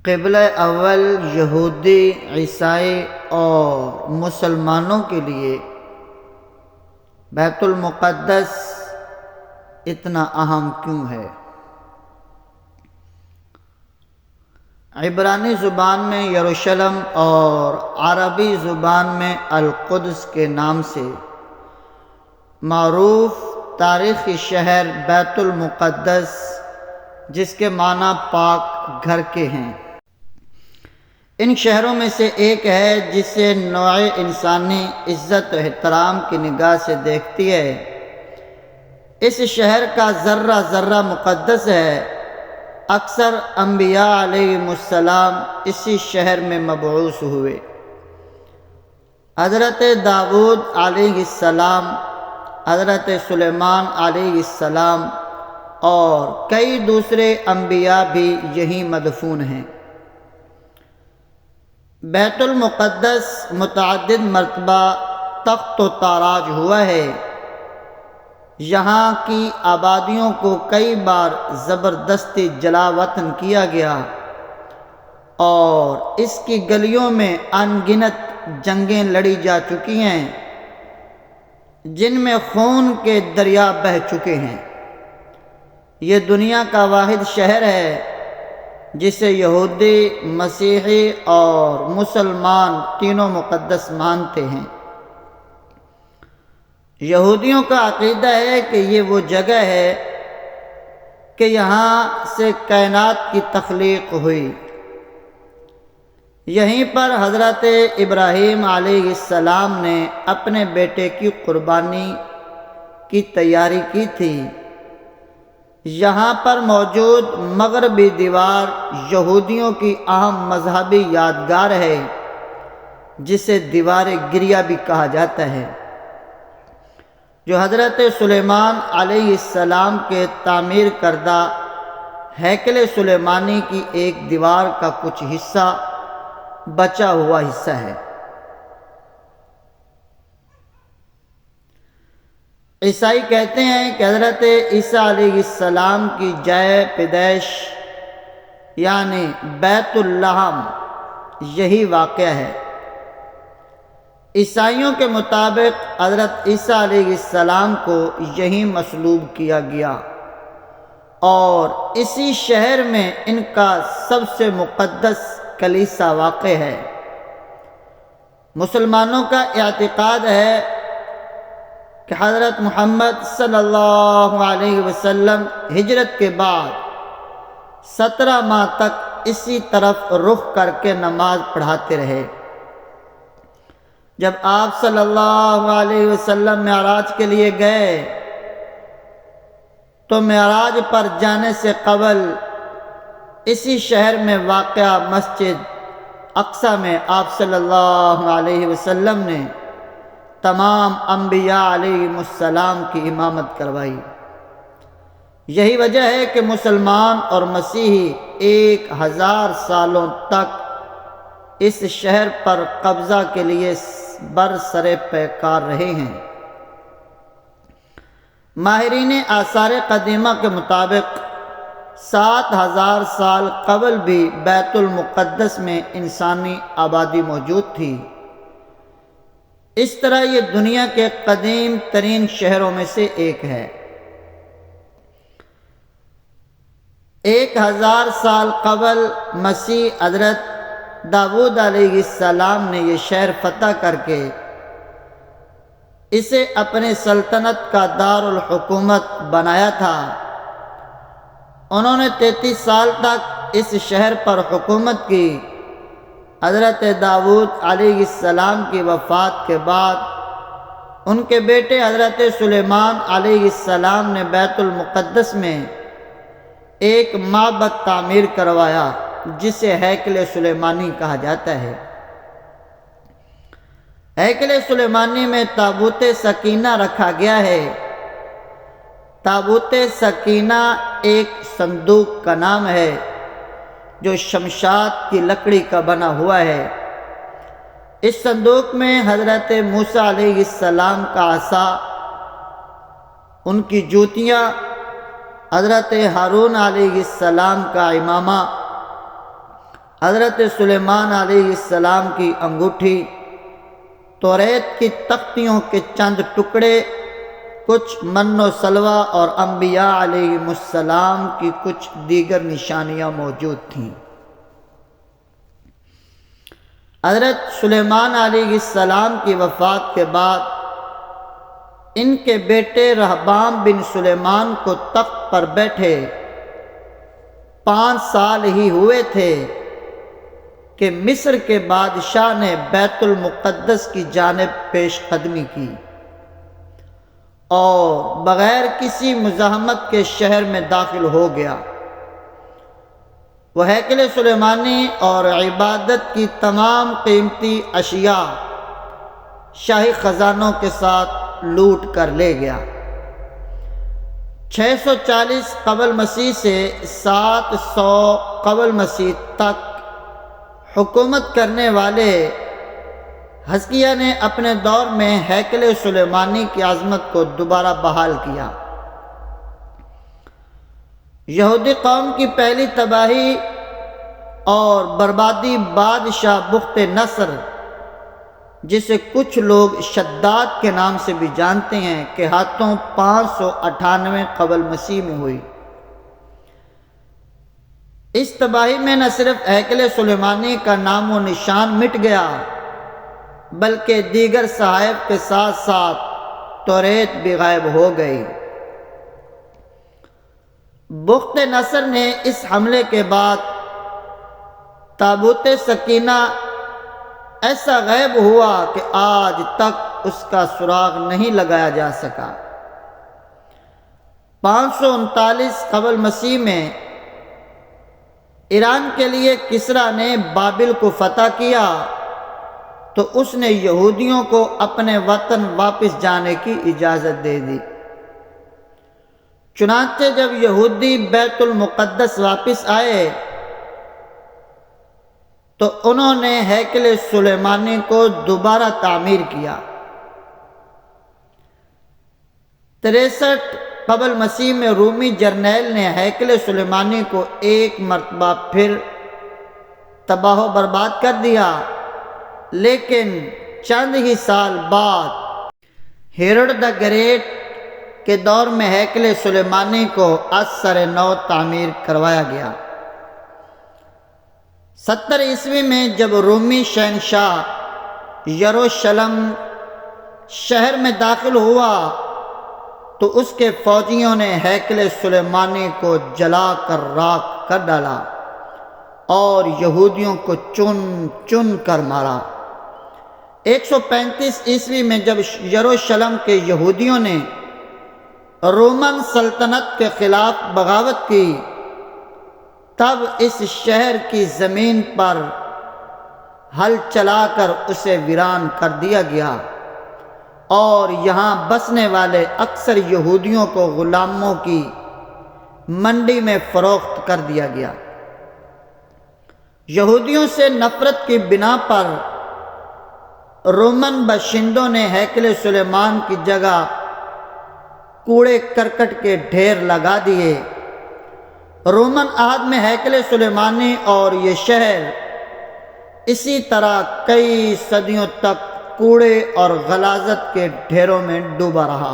قبلہ اول یہودی، عیسائی اور مسلمانوں کے لیے بیت المقدس اتنا اہم کیوں ہے؟ عبرانی زبان میں یروشلم اور عربی زبان میں القدس کے نام سے معروف تاریخی شہر بیت المقدس، جس کے معنی پاک گھر کے ہیں، ان شہروں میں سے ایک ہے جسے نوع انسانی عزت و احترام کی نگاہ سے دیکھتی ہے۔ اس شہر کا ذرہ ذرہ مقدس ہے۔ اکثر انبیاء علیہم السلام اسی شہر میں مبعوث ہوئے۔ حضرت داؤد علیہ السلام، حضرت سلیمان علیہ السلام اور کئی دوسرے انبیاء بھی یہیں مدفون ہیں۔ بیت المقدس متعدد مرتبہ تخت و تاراج ہوا ہے۔ یہاں کی آبادیوں کو کئی بار زبردستی جلا وطن کیا گیا اور اس کی گلیوں میں ان گنت جنگیں لڑی جا چکی ہیں، جن میں خون کے دریا بہہ چکے ہیں۔ یہ دنیا کا واحد شہر ہے جسے یہودی، مسیحی اور مسلمان تینوں مقدس مانتے ہیں۔ یہودیوں کا عقیدہ ہے کہ یہ وہ جگہ ہے کہ یہاں سے کائنات کی تخلیق ہوئی۔ یہیں پر حضرت ابراہیم علیہ السلام نے اپنے بیٹے کی قربانی کی تیاری کی تھی۔ یہاں پر موجود مغربی دیوار یہودیوں کی اہم مذہبی یادگار ہے، جسے دیوار گریہ بھی کہا جاتا ہے، جو حضرت سلیمان علیہ السلام کے تعمیر کردہ ہیکل سلیمانی کی ایک دیوار کا کچھ حصہ بچا ہوا حصہ ہے۔ عیسائی کہتے ہیں کہ حضرت عیسیٰ علیہ السلام کی جائے پیدائش یعنی بیت اللحم یہی واقعہ ہے۔ عیسائیوں کے مطابق حضرت عیسیٰ علیہ السلام کو یہیں مصلوب کیا گیا اور اسی شہر میں ان کا سب سے مقدس کلیسا واقع ہے۔ مسلمانوں کا اعتقاد ہے کہ حضرت محمد صلی اللہ علیہ وسلم ہجرت کے بعد 17 ماہ تک اسی طرف رخ کر کے نماز پڑھاتے رہے۔ جب آپ صلی اللہ علیہ وسلم معراج کے لیے گئے تو معراج پر جانے سے قبل اسی شہر میں واقع مسجد اقصی میں آپ صلی اللہ علیہ وسلم نے تمام انبیاء علیہم السلام کی امامت کروائی۔ یہی وجہ ہے کہ مسلمان اور مسیحی 1000 سالوں تک اس شہر پر قبضہ کے لیے برسر پیکار رہے ہیں۔ ماہرین آثار قدیمہ کے مطابق 7000 سال قبل بھی بیت المقدس میں انسانی آبادی موجود تھی۔ اس طرح یہ دنیا کے قدیم ترین شہروں میں سے ایک ہے۔ 1000 سال قبل مسیح حضرت داؤد علیہ السلام نے یہ شہر فتح کر کے اسے اپنے سلطنت کا دارالحکومت بنایا تھا۔ انہوں نے 33 سال تک اس شہر پر حکومت کی۔ حضرت داؤد علیہ السلام کی وفات کے بعد ان کے بیٹے حضرت سلیمان علیہ السلام نے بیت المقدس میں ایک معبد تعمیر کروایا، جسے ہیکل سلیمانی کہا جاتا ہے۔ ہیکل سلیمانی میں تابوت سکینہ رکھا گیا ہے۔ تابوت سکینہ ایک صندوق کا نام ہے جو شمشاد کی لکڑی کا بنا ہوا ہے۔ اس صندوق میں حضرت موسیٰ علیہ السلام کا عصا، ان کی جوتیاں، حضرت ہارون علیہ السلام کا امامہ، حضرت سلیمان علیہ السلام کی انگوٹھی، توریت کی تختیوں کے چند ٹکڑے، کچھ من و سلوہ اور انبیاء علیہ السلام کی کچھ دیگر نشانیاں موجود تھیں۔ حضرت سلیمان علیہ السلام کی وفات کے بعد ان کے بیٹے رہبام بن سلیمان کو تخت پر بیٹھے 5 سال ہی ہوئے تھے کہ مصر کے بادشاہ نے بیت المقدس کی جانب پیش قدمی کی اور بغیر کسی مزاحمت کے شہر میں داخل ہو گیا۔ وہ ہیکل سلیمانی اور عبادت کی تمام قیمتی اشیاء شاہی خزانوں کے ساتھ لوٹ کر لے گیا۔ 640 قبل مسیح سے 700 قبل مسیح تک حکومت کرنے والے حزقیہ نے اپنے دور میں ہیکل سلیمانی کی عظمت کو دوبارہ بحال کیا۔ یہودی قوم کی پہلی تباہی اور بربادی بادشاہ بخت نصر، جسے کچھ لوگ شداد کے نام سے بھی جانتے ہیں، کے ہاتھوں 598 قبل مسیح میں ہوئی۔ اس تباہی میں نہ صرف ہیکل سلیمانی کا نام و نشان مٹ گیا بلکہ دیگر صحائف کے ساتھ ساتھ توریت بھی غائب ہو گئی۔ بخت نصر نے اس حملے کے بعد تابوت سکینہ ایسا غائب ہوا کہ آج تک اس کا سراغ نہیں لگایا جا سکا۔ 539 قبل مسیح میں ایران کے لیے کسریٰ نے بابل کو فتح کیا تو اس نے یہودیوں کو اپنے وطن واپس جانے کی اجازت دے دی۔ چنانچہ جب یہودی بیت المقدس واپس آئے تو انہوں نے ہیکل سلیمانی کو دوبارہ تعمیر کیا۔ 63 قبل مسیح میں رومی جرنیل نے ہیکل سلیمانی کو ایک مرتبہ پھر تباہ و برباد کر دیا، لیکن چند ہی سال بعد ہیروڈ دا گریٹ کے دور میں ہیکل سلیمانی کو از سر نو تعمیر کروایا گیا۔ 70 عیسوی میں جب رومی شہنشاہ یروشلم شہر میں داخل ہوا تو اس کے فوجیوں نے ہیکل سلیمانی کو جلا کر راکھ کر ڈالا اور یہودیوں کو چن چن کر مارا۔ 135 عیسوی میں جب یروشلم کے یہودیوں نے رومن سلطنت کے خلاف بغاوت کی تب اس شہر کی زمین پر ہل چلا کر اسے ویران کر دیا گیا اور یہاں بسنے والے اکثر یہودیوں کو غلاموں کی منڈی میں فروخت کر دیا گیا۔ یہودیوں سے نفرت کی بنا پر رومن باشندوں نے ہیکل سلیمان کی جگہ کوڑے کرکٹ کے ڈھیر لگا دیے۔ رومن عہد میں ہیکل سلیمانی اور یہ شہر اسی طرح کئی صدیوں تک کوڑے اور غلاظت کے ڈھیروں میں ڈوبا رہا۔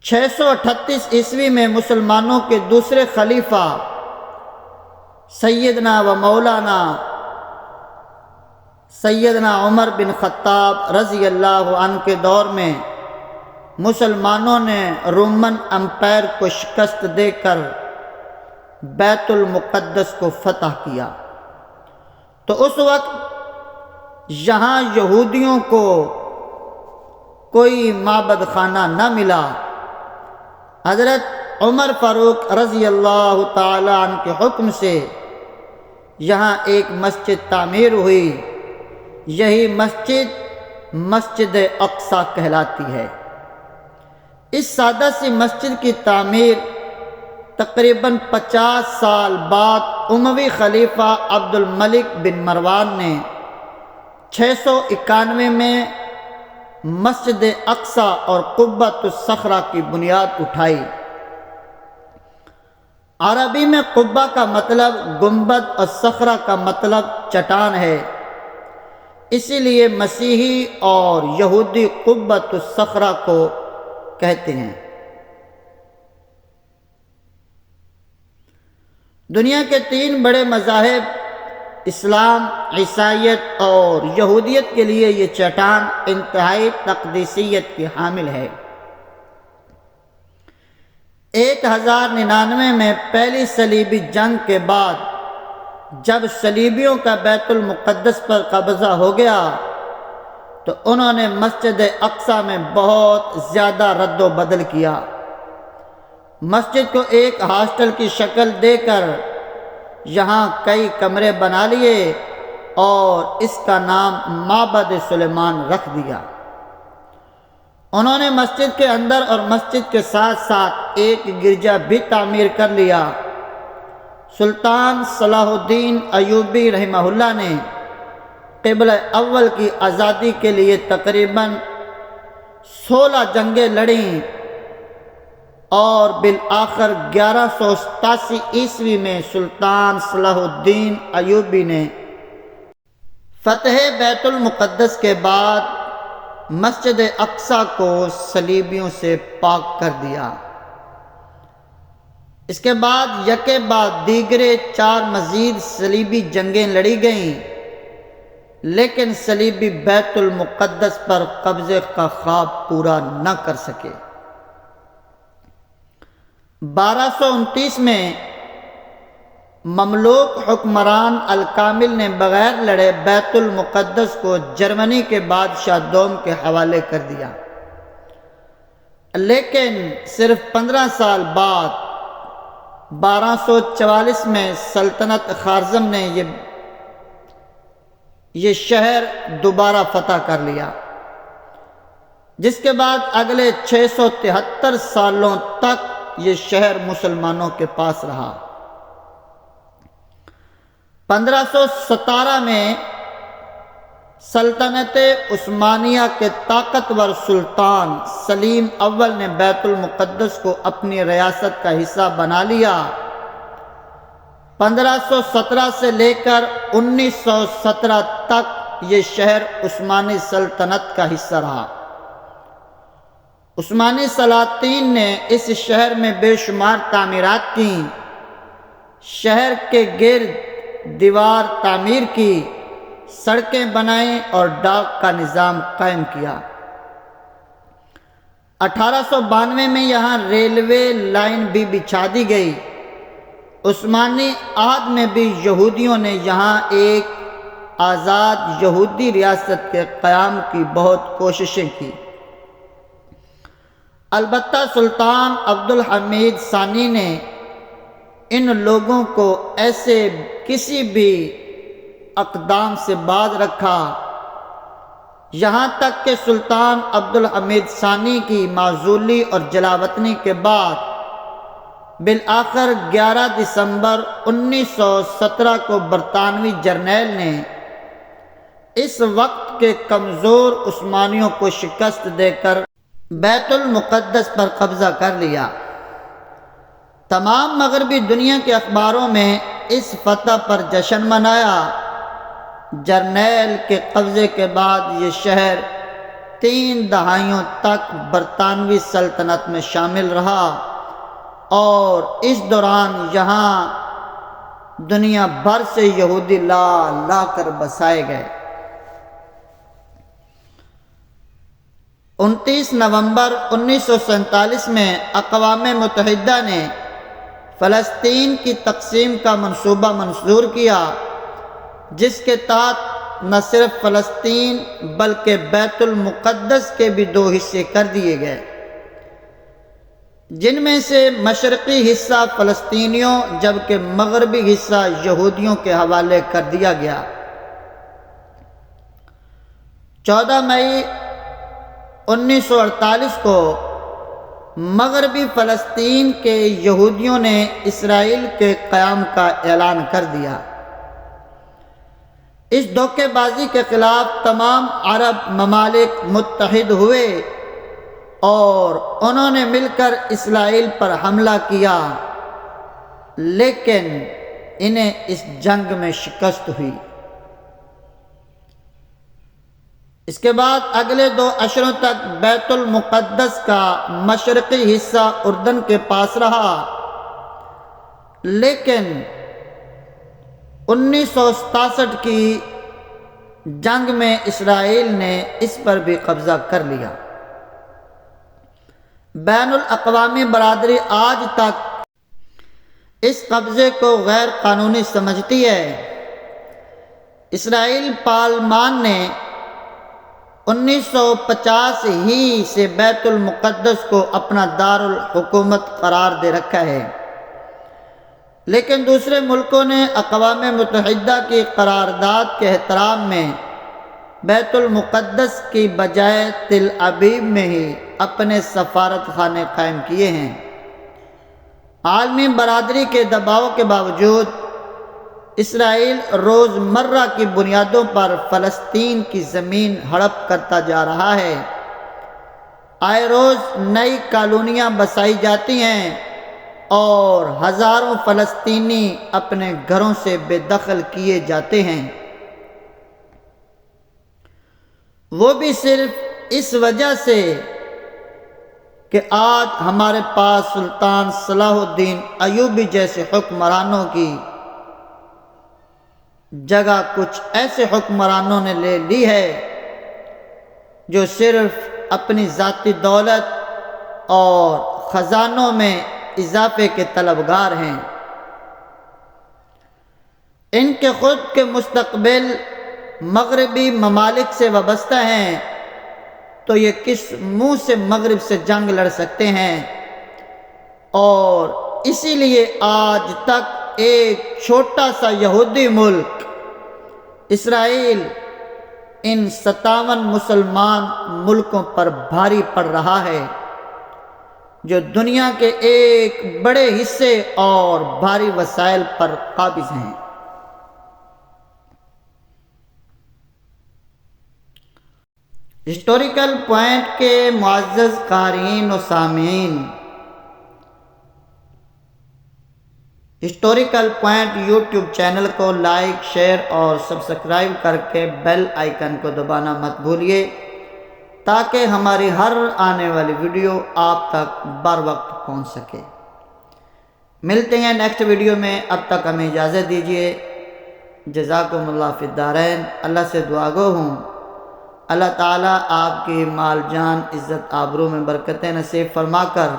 638 عیسوی میں مسلمانوں کے دوسرے خلیفہ سیدنا و مولانا سیدنا عمر بن خطاب رضی اللہ عنہ کے دور میں مسلمانوں نے رومن امپائر کو شکست دے کر بیت المقدس کو فتح کیا، تو اس وقت یہاں یہودیوں کو کوئی معبد خانہ نہ ملا۔ حضرت عمر فاروق رضی اللہ تعالی عنہ کے حکم سے یہاں ایک مسجد تعمیر ہوئی، یہی مسجد مسجد اقصی کہلاتی ہے۔ اس سادہ سی مسجد کی تعمیر تقریباً 50 سال بعد اموی خلیفہ عبد الملک بن مروان نے 691 میں مسجد اقصی اور قبۃ الصخرہ کی بنیاد اٹھائی۔ عربی میں قبہ کا مطلب گنبد اور صخرہ کا مطلب چٹان ہے، اسی لیے مسیحی اور یہودی قبۃ الصخرہ کو کہتے ہیں۔ دنیا کے 3 بڑے مذاہب اسلام، عیسائیت اور یہودیت کے لیے یہ چٹان انتہائی تقدیسیت کی حامل ہے۔ 1099 میں پہلی صلیبی جنگ کے بعد جب صلیبیوں کا بیت المقدس پر قبضہ ہو گیا تو انہوں نے مسجد اقصیٰ میں بہت زیادہ رد و بدل کیا۔ مسجد کو ایک ہاسٹل کی شکل دے کر یہاں کئی کمرے بنا لیے اور اس کا نام معبد سلیمان رکھ دیا۔ انہوں نے مسجد کے اندر اور مسجد کے ساتھ ساتھ ایک گرجا بھی تعمیر کر لیا۔ سلطان صلاح الدین ایوبی رحمہ اللہ نے قبلہ اول کی آزادی کے لیے تقریباً 16 جنگیں لڑیں اور بالآخر 1187 عیسوی میں سلطان صلاح الدین ایوبی نے فتح بیت المقدس کے بعد مسجد اقصیٰ کو صلیبیوں سے پاک کر دیا۔ اس کے بعد یکے بعد دیگرے 4 مزید صلیبی جنگیں لڑی گئیں، لیکن صلیبی بیت المقدس پر قبضے کا خواب پورا نہ کر سکے۔ 1229 میں مملوک حکمران الکامل نے بغیر لڑے بیت المقدس کو جرمنی کے بادشاہ دوم کے حوالے کر دیا، لیکن صرف 15 سال بعد 1244 میں سلطنت خارزم نے یہ شہر دوبارہ فتح کر لیا، جس کے بعد اگلے 673 سالوں تک یہ شہر مسلمانوں کے پاس رہا۔ 1517 میں سلطنت عثمانیہ کے طاقتور سلطان سلیم اول نے بیت المقدس کو اپنی ریاست کا حصہ بنا لیا۔ 1517 سے لے کر 1917 تک یہ شہر عثمانی سلطنت کا حصہ رہا۔ عثمانی سلاطین نے اس شہر میں بے شمار تعمیرات کیں، شہر کے گرد دیوار تعمیر کی، سڑکیں بنائیں اور ڈاک کا نظام قائم کیا۔ 1892 میں یہاں ریلوے لائن بھی بچھا دی گئی۔ عثمانی عہد میں بھی یہودیوں نے یہاں ایک آزاد یہودی ریاست کے قیام کی بہت کوششیں کی۔ البتہ سلطان عبد الحمید ثانی نے ان لوگوں کو ایسے کسی بھی اقدام سے باز رکھا، یہاں تک کہ سلطان عبد الحمید ثانی کی معزولی اور جلاوطنی کے بعد بالآخر 11 دسمبر 1917 کو برطانوی جرنیل نے اس وقت کے کمزور عثمانیوں کو شکست دے کر بیت المقدس پر قبضہ کر لیا۔ تمام مغربی دنیا کے اخباروں میں اس فتح پر جشن منایا۔ جرنیل کے قبضے کے بعد یہ شہر 3 دہائیوں تک برطانوی سلطنت میں شامل رہا اور اس دوران یہاں دنیا بھر سے یہودی لا کر بسائے گئے۔ 29 نومبر 1947 میں اقوام متحدہ نے فلسطین کی تقسیم کا منصوبہ منظور کیا، جس کے تحت نہ صرف فلسطین بلکہ بیت المقدس کے بھی 2 حصے کر دیے گئے، جن میں سے مشرقی حصہ فلسطینیوں جبکہ مغربی حصہ یہودیوں کے حوالے کر دیا گیا۔ 14 مئی 1948 کو مغربی فلسطین کے یہودیوں نے اسرائیل کے قیام کا اعلان کر دیا۔ اس دھوکے بازی کے خلاف تمام عرب ممالک متحد ہوئے اور انہوں نے مل کر اسرائیل پر حملہ کیا۔ لیکن انہیں اس جنگ میں شکست ہوئی۔ اس کے بعد اگلے 2 عشروں تک بیت المقدس کا مشرقی حصہ اردن کے پاس رہا، لیکن 1967 کی جنگ میں اسرائیل نے اس پر بھی قبضہ کر لیا۔ بین الاقوامی برادری آج تک اس قبضے کو غیر قانونی سمجھتی ہے۔ اسرائیل پارلیمان نے 1950 ہی سے بیت المقدس کو اپنا دارالحکومت قرار دے رکھا ہے، لیکن دوسرے ملکوں نے اقوام متحدہ کی قرارداد کے احترام میں بیت المقدس کی بجائے تل ابیب میں ہی اپنے سفارت خانے قائم کیے ہیں۔ عالمی برادری کے دباؤ کے باوجود اسرائیل روزمرہ کی بنیادوں پر فلسطین کی زمین ہڑپ کرتا جا رہا ہے۔ آئے روز نئی کالونیاں بسائی جاتی ہیں اور ہزاروں فلسطینی اپنے گھروں سے بے دخل کیے جاتے ہیں، وہ بھی صرف اس وجہ سے کہ آج ہمارے پاس سلطان صلاح الدین ایوبی جیسے حکمرانوں کی جگہ کچھ ایسے حکمرانوں نے لے لی ہے جو صرف اپنی ذاتی دولت اور خزانوں میں اضافے کے طلبگار ہیں۔ ان کے خود کے مستقبل مغربی ممالک سے وابستہ ہیں، تو یہ کس منہ سے مغرب سے جنگ لڑ سکتے ہیں؟ اور اسی لیے آج تک ایک چھوٹا سا یہودی ملک اسرائیل ان 57 مسلمان ملکوں پر بھاری پڑ رہا ہے، جو دنیا کے ایک بڑے حصے اور بھاری وسائل پر قابض ہیں۔ ہسٹوریکل پوائنٹ کے معزز قارئین و سامعین، ہسٹوریکل پوائنٹ یوٹیوب چینل کو لائک، شیئر اور سبسکرائب کر کے بیل آئیکن کو دبانا مت بھولیے تاکہ ہماری ہر آنے والی ویڈیو آپ تک بر وقت پہنچ سکے۔ ملتے ہیں نیکسٹ ویڈیو میں، اب تک ہمیں اجازت دیجیے۔ جزاکم اللہ فی الدارین۔ اللہ سے دعا گو ہوں اللہ تعالیٰ آپ کی مال جان عزت آبرو میں برکتیں نصیب فرما کر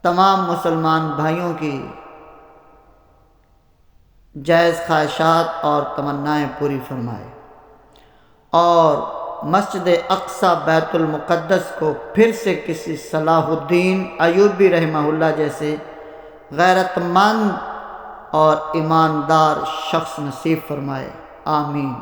تمام مسلمان بھائیوں کی جائز خواہشات اور تمنائیں پوری فرمائے، اور مسجد اقصی بیت المقدس کو پھر سے کسی صلاح الدین ایوبی رحمہ اللہ جیسے غیرت مند اور ایماندار شخص نصیب فرمائے، آمین۔